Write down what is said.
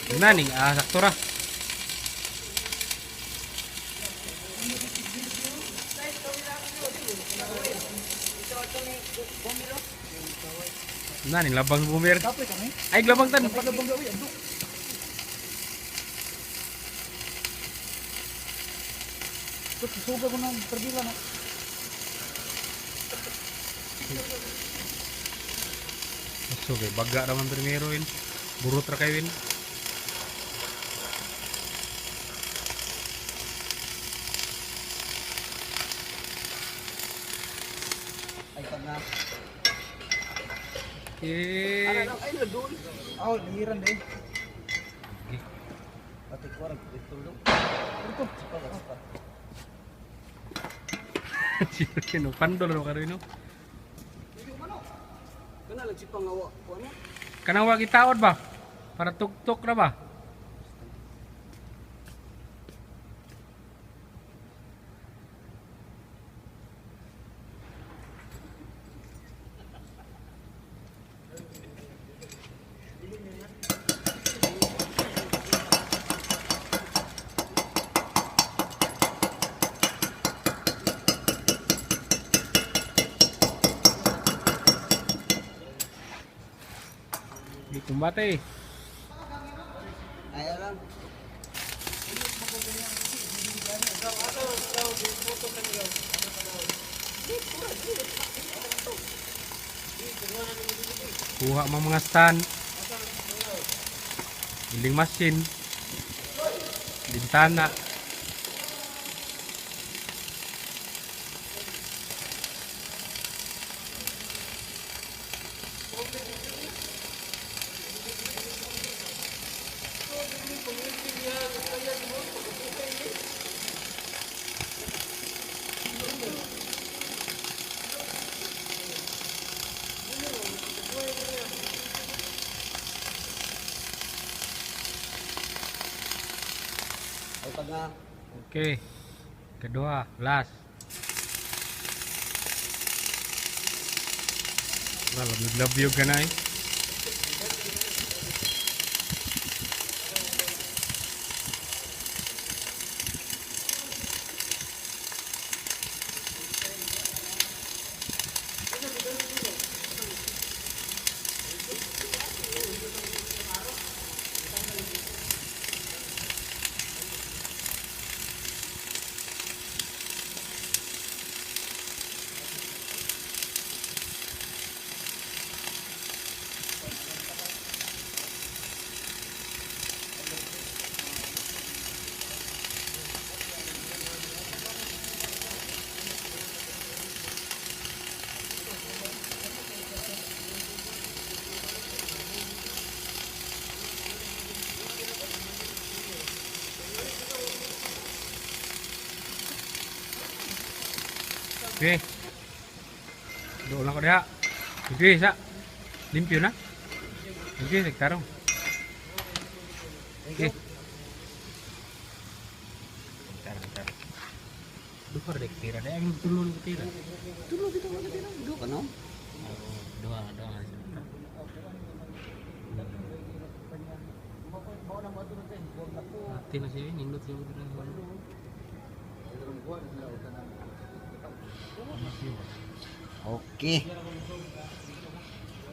Naning sakto ra. Naning labang bumer. Kapre kami. Ay labang tan. Labang gawi ando. Suga ko nang terbila na. So, okay, baga naman primero win. Burut ra kay win. Ay tanga. Eh. Ay na doon. Oh, lihiran deh. Okay. Pati ko ra tulong. Ito. Sino pandol ro karo ino. Kana lang si pangawa ko ano? Kanang wa gitaod ba? Para tuktok ra ba? Di kumbate. Ay lang. Kuha mga stand. Giling mesin. Bintana. Ay tanga. Oke. Kedua, las. Nah, lebih kan ay. Oke. Doon lang ko diha. Oke, sa. Limpyo na. Oke, sekarang. Oke. Bentar. Duh, ada tira deh. Yang turun ke tira. Tulong dito wala tira. Do kano? Dua. Hati na siya, nindot siya. Oke.